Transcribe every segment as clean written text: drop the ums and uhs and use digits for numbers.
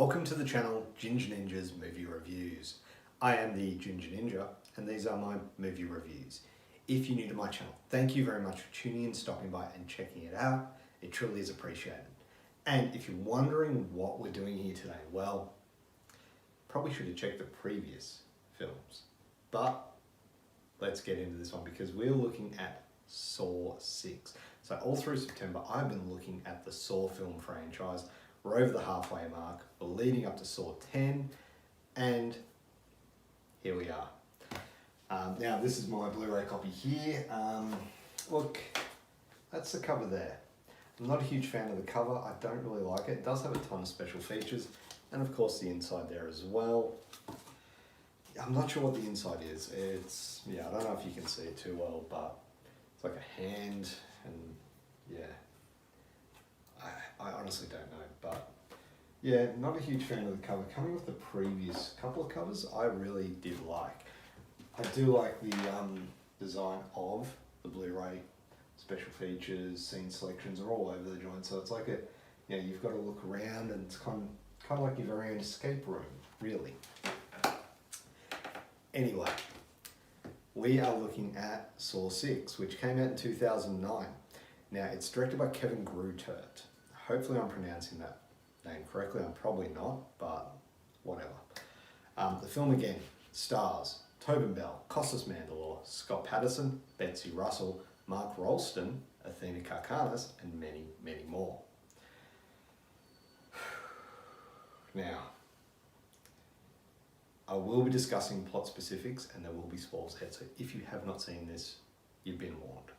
Welcome to the channel Ginger Ninja's Movie Reviews. I am the Ginger Ninja and these are my movie reviews. If you're new to my channel, thank you very much for tuning in, stopping by and checking it out. It truly is appreciated. And if you're wondering what we're doing here today, well, probably should have checked the previous films. But let's get into this one because we're looking at Saw 6. So all through September, I've been looking at the Sawfilm franchise. We're over the halfway mark. We're leading up to Saw 10, and here we are. Now, this is my Blu-ray copy here. Look, that's the cover there. I'm not a huge fan of the cover. I don't really like it. It does have a ton of special features, and of course the inside there as well. I'm not sure what the inside is. I don't know if you can see it too well, but it's like a hand, and yeah. I honestly don't know, but yeah, not a huge fan of the cover. Coming with the previous couple of covers, I really did like. I do like the design of the Blu-ray. Special features, scene selections are all over the joint, so it's like you've got to look around, and it's kind of like your very own escape room, really. Anyway, we are looking at Saw 6, which came out in 2009. Now, it's directed by Kevin Grutert. Hopefully I'm pronouncing that name correctly. I'm probably not, but whatever. The film again stars Tobinbell, Costasmandylor, Scott Patterson, Betsyrussell, Mark Rolston, Athena Karkanis, and many, many more. Now, I will be discussing plot specifics and there will be spoilers ahead, so if you have not seen this, you've been warned.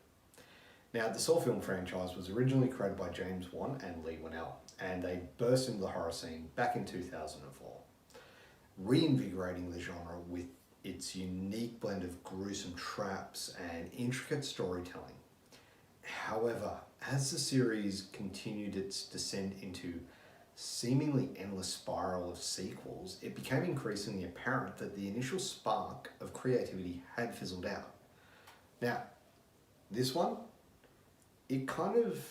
Now, the Sawfilm franchise was originally created by Jameswan and Lee Winnell, and they burst into the horror scene back in 2004, reinvigorating the genre with its unique blend of gruesome traps and intricate storytelling. However, as the series continued its descent into seemingly endless spiral of sequels, it became increasingly apparent that the initial spark of creativity had fizzled out. Now, this one, it kind of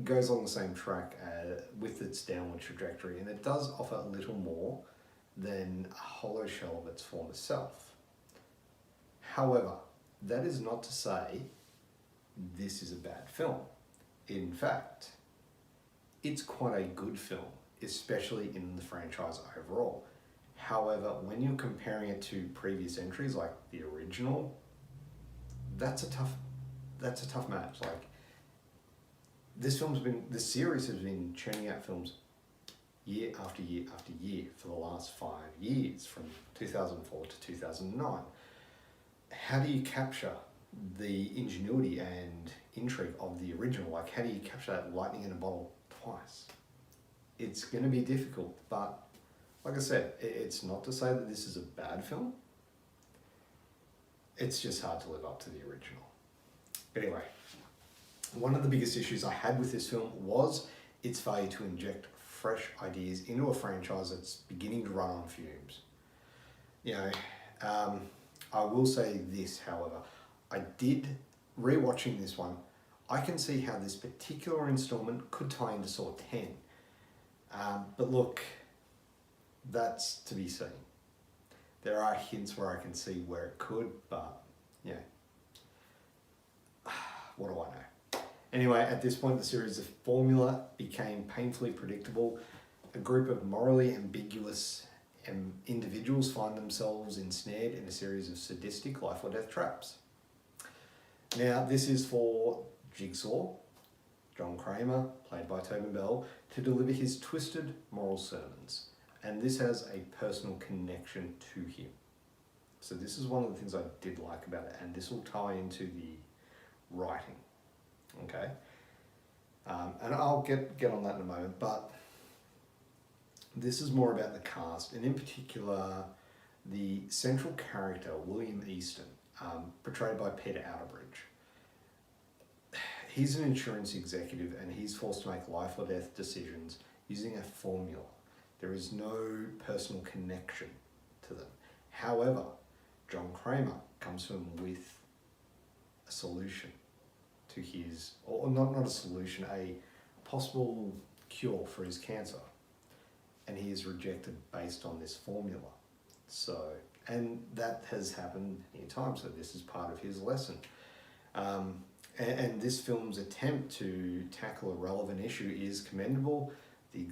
goes on the same track with its downward trajectory, and it does offer a little more than a hollow shell of its former self. However, that is not to say this is a bad film. In fact, it's quite a good film, especially in the franchise overall. However, when you're comparing it to previous entries like the original, that's a tough match. Like, this series has been churning out films year after year after year for the last 5 years, from 2004 to 2009. How do you capture the ingenuity and intrigue of the original? Like, how do you capture that lightning in a bottle twice? It's going to be difficult, but like I said, it's not to say that this is a bad film. It's just hard to live up to the original. Anyway, one of the biggest issues I had with this film was its failure to inject fresh ideas into a franchise that's beginning to run on fumes. I will say this, however, I did, rewatching this one, I can see how this particular installment could tie into Saw 10. But look, that's to be seen. There are hints where I can see where it could, but what do I know? Anyway, at this point, the series' formula became painfully predictable. A group of morally ambiguous individuals find themselves ensnared in a series of sadistic life or death traps. Now, this is for Jigsaw, Johnkramer, played by Tobinbell, to deliver his twisted moral sermons. And this has a personal connection to him. So this is one of the things I did like about it, and this will tie into the writing. Okay, and I'll get on that in a moment, but this is more about the cast, and in particular the central character, William Easton, portrayed by Peter Outerbridge. He's an insurance executive, and he's forced to make life or death decisions using a formula. There is no personal connection to them. However, Johnkramer comes to him with a solution to his, or not a solution, a possible cure for his cancer. and he is rejected based on this formula. So, and that has happened many times, so this is part of his lesson. And this film's attempt to tackle a relevant issue is commendable. The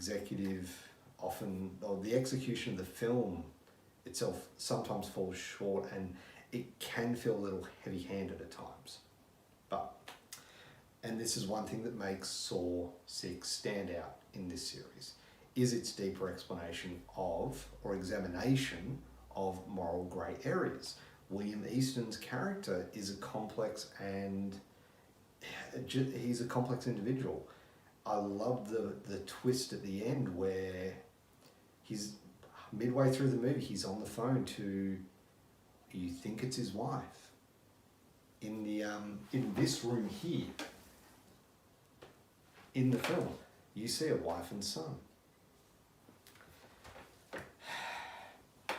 the execution of the film itself sometimes falls short, and it can feel a little heavy-handed at times. And this is one thing that makes Saw 6 stand out in this series, is its deeper explanation of, or examination of, moral grey areas. William Easton's character is a complex he's a complex individual. I love the twist at the end where he's midway through the movie, he's on the phone to, you think it's his wife, in this room here. In the film, you see a wife and son.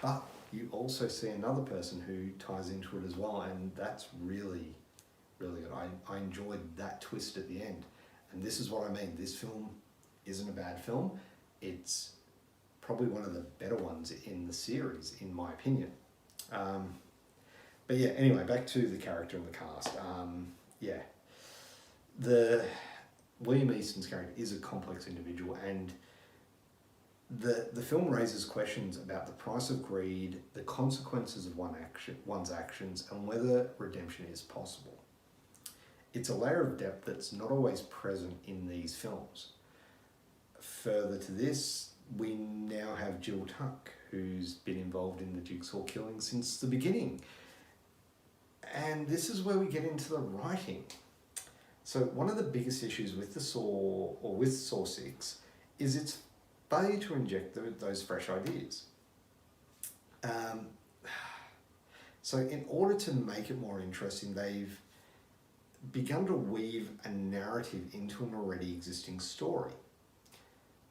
But you also see another person who ties into it as well, and that's really, really good. I enjoyed that twist at the end. And this is what I mean. This film isn't a bad film. It's probably one of the better ones in the series, in my opinion. But yeah, anyway, back to the character and the cast. William Easton's character is a complex individual, and the film raises questions about the price of greed, the consequences of one's actions, and whether redemption is possible. It's a layer of depth that's not always present in these films. Further to this, we now have Jill Tuck, who's been involved in the Jigsaw killing since the beginning. And this is where we get into the writing. So one of the biggest issues with with Saw 6 is its failure to inject those fresh ideas. So in order to make it more interesting, they've begun to weave a narrative into an already existing story.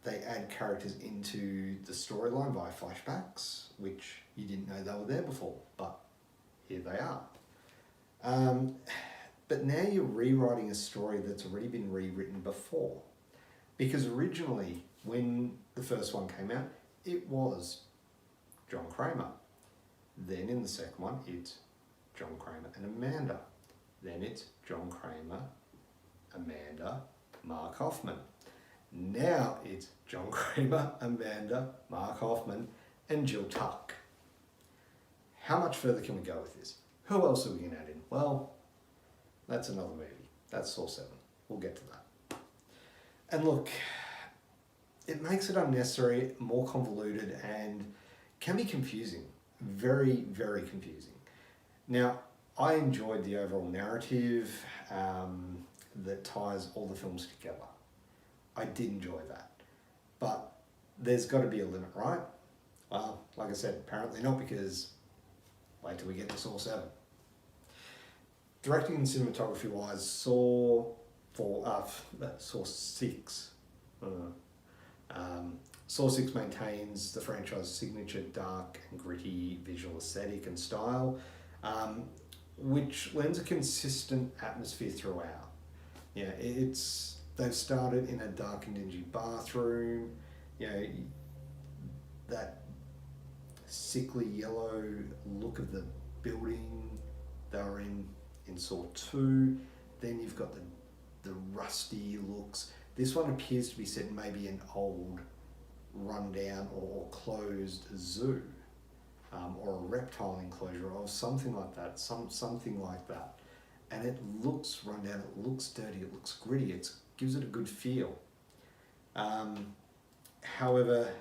They add characters into the storyline via flashbacks, which you didn't know they were there before, but here they are. But now you're rewriting a story that's already been rewritten before. Because originally, when the first one came out, it was John Kramer. Then in the second one, it's John Kramer and Amanda. Then it's John Kramer, Amanda, Mark Hoffman. Now it's John Kramer, Amanda, Mark Hoffman, and Jill Tuck. How much further can we go with this? Who else are we going to add in? Well, that's another movie. That's Saw 7. We'll get to that. And look, it makes it unnecessary, more convoluted, and can be confusing. Very, very confusing. Now, I enjoyed the overall narrative that ties all the films together. I did enjoy that. But there's got to be a limit, right? Well, like I said, apparently not, because wait till we get to Saw 7. Directing and cinematography wise, Saw 6. Saw 6 maintains the franchise's signature dark and gritty visual aesthetic and style, which lends a consistent atmosphere throughout. Yeah, they've started in a dark and dingy bathroom, that sickly yellow look of the building they were in Saw 2. Then you've got the rusty looks. This one appears to be set in maybe an old, rundown or closed zoo, or a reptile enclosure or something like that. Something like that. And it looks rundown. It looks dirty. It looks gritty. It gives it a good feel. However,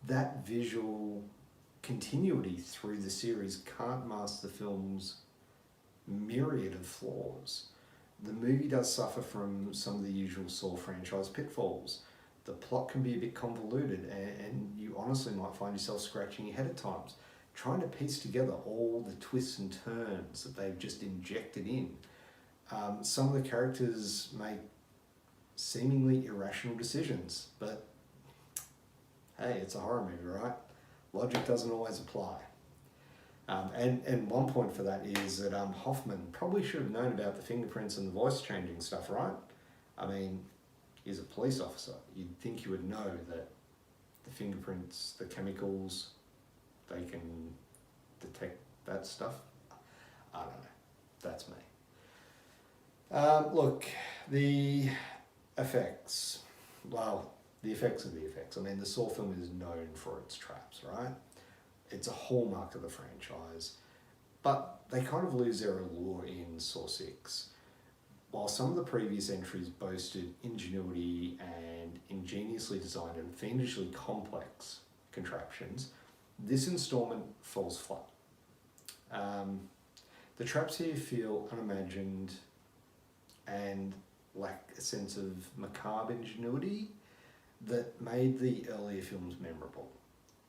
that visual continuity through the series can't mask the film's myriad of flaws. The movie does suffer from some of the usual Saw franchise pitfalls. The plot can be a bit convoluted, and you honestly might find yourself scratching your head at times, trying to piece together all the twists and turns that they've just injected in. Some of the characters make seemingly irrational decisions, but hey, it's a horror movie, right? Logic doesn't always apply. And one point for that is that Hoffman probably should have known about the fingerprints and the voice changing stuff, right? I mean, he's a police officer. You'd think he would know that the fingerprints, the chemicals, they can detect that stuff. I don't know. That's me. Look, the effects. Well, the effects are the effects. I mean, the Saw film is known for its traps, right? It's a hallmark of the franchise. But they kind of lose their allure in Saw 6. While some of the previous entries boasted ingenuity and ingeniously designed and fiendishly complex contraptions, this installment falls flat. The traps here feel unimagined and lack a sense of macabre ingenuity that made the earlier films memorable.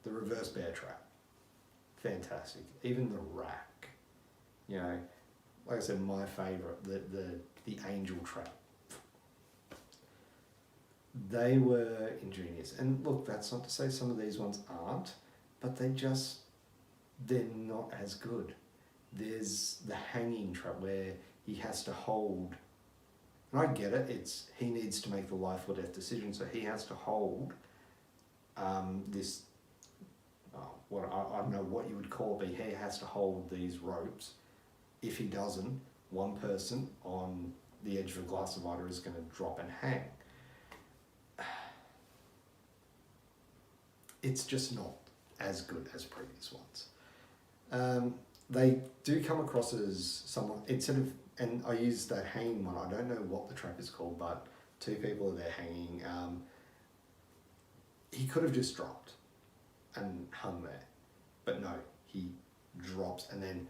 The reverse bear trap, fantastic. Even the rack, you know, like I said, my favourite, the angel trap. They were ingenious. And look, that's not to say some of these ones aren't, but they're not as good. There's the hanging trap where he has to hold, and I get it, he needs to make the life or death decision, so he has to hold this, I don't know what you would call it, but he has to hold these ropes. If he doesn't, one person on the edge of a glass divider is going to drop and hang. It's just not as good as previous ones. They do come across as someone, instead of, and I use that hanging one, I don't know what the trap is called, but two people are there hanging. He could have just dropped and hung there, but no, he drops and then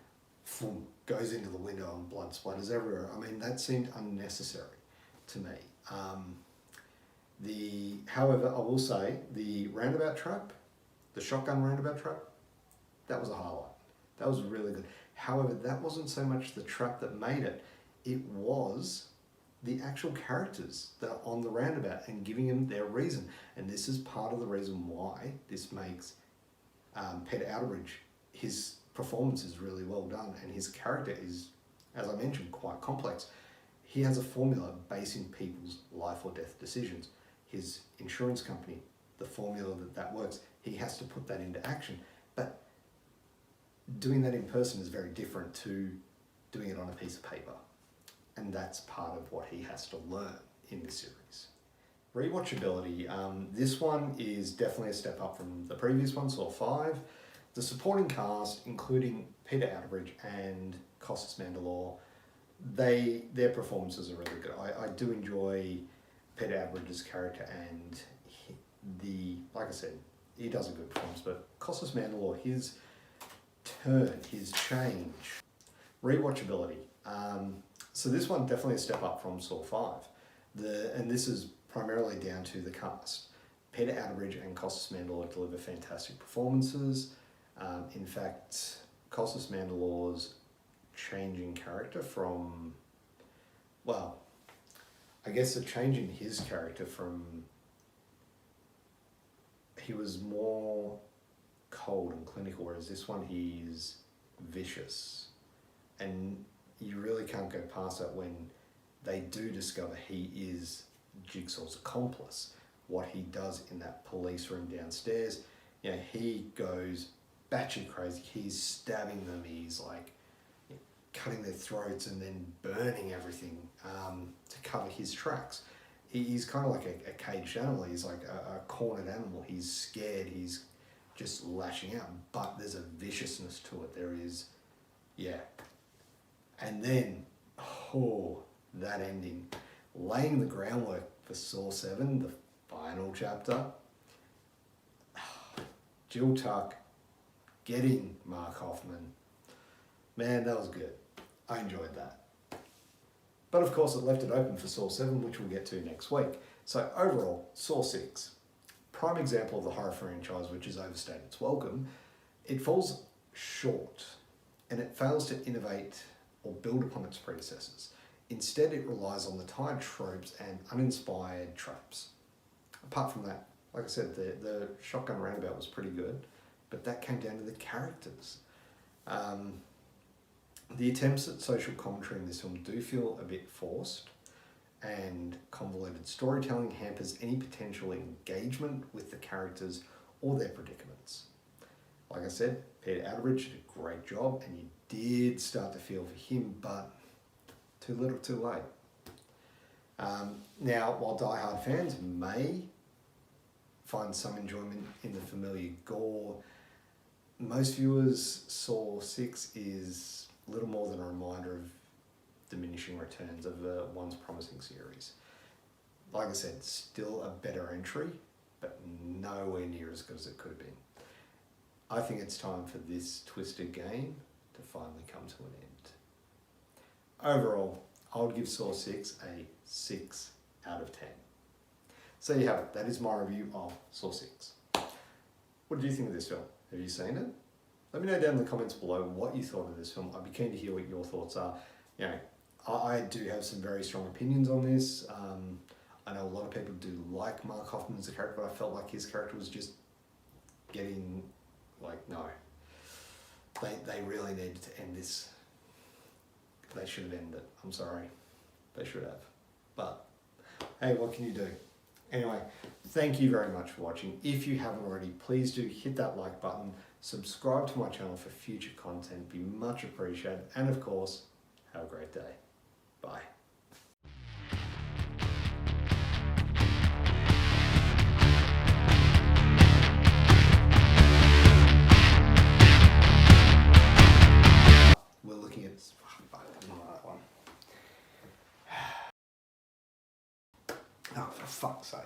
goes into the window and blood splatters everywhere. I mean, that seemed unnecessary to me. However, I will say the roundabout trap, the shotgun roundabout trap, that was a highlight. That was really good. However, that wasn't so much the trap that made it. It was the actual characters that are on the roundabout and giving them their reason. And this is part of the reason why this makes Peter Outerbridge, his performance is really well done, and his character is, as I mentioned, quite complex. He has a formula basing people's life or death decisions. His insurance company, the formula that works, he has to put that into action. But doing that in person is very different to doing it on a piece of paper. And that's part of what he has to learn in this series. Rewatchability. This one is definitely a step up from the previous one, Saw 5. The supporting cast, including Peter Outerbridge and costasmandylor, their performances are really good. I do enjoy Peter Outerbridge's character, and like I said, he does a good performance, but costasmandylor, his turn, his change. Rewatchability. So this one definitely a step up from Saw 5. And this is primarily down to the cast. Peter Outerbridge and costasmandylor deliver fantastic performances. In fact, costasmandylor's changing character from, well, I guess a change in his character from, he was more cold and clinical, whereas this one he's vicious. And you really can't go past that when they do discover he is Jigsaw's accomplice. What he does in that police room downstairs, you know, he goes batshit crazy. He's stabbing them, he's like cutting their throats and then burning everything to cover his tracks. He's kind of like a caged animal. He's like a cornered animal. He's scared, he's just lashing out, but there's a viciousness to it. There is, yeah. And then, that ending, laying the groundwork for Saw 7, the final chapter. Jill Tuck getting Mark Hoffman. Man, that was good. I enjoyed that. But of course it left it open for Saw 7, which we'll get to next week. So overall, Saw 6, prime example of the horror franchise which has overstayed its welcome. It falls short and it fails to innovate or build upon its predecessors. Instead, it relies on the tired tropes and uninspired traps. Apart from that, like I said, the shotgun roundabout was pretty good, but that came down to the characters. The attempts at social commentary in this film do feel a bit forced, and convoluted storytelling hampers any potential engagement with the characters or their predicaments. Like I said, Peter Outerbridge did a great job, and you did start to feel for him, but too little too late. Now, while die-hard fans may find some enjoyment in the familiar gore, most viewers saw 6 is little more than a reminder of diminishing returns of a once promising series. Like I said, still a better entry, but nowhere near as good as it could have been. I think it's time for this twisted game to finally come to an end. Overall, I would give Saw 6 a 6 out of 10. So you have it, that is my review of Saw 6. What do you think of this film? Have you seen it? Let me know down in the comments below what you thought of this film. I'd be keen to hear what your thoughts are. You know, I do have some very strong opinions on this. I know a lot of people do like Mark Hoffman as a character, but I felt like his character was just getting, like, no. They really needed to end this. They should have ended it. I'm sorry. They should have. But, hey, what can you do? Anyway, thank you very much for watching. If you haven't already, please do hit that like button, subscribe to my channel for future content, be much appreciated, and of course, have a great day. Bye. We're looking at this. Oh, for fuck's sake.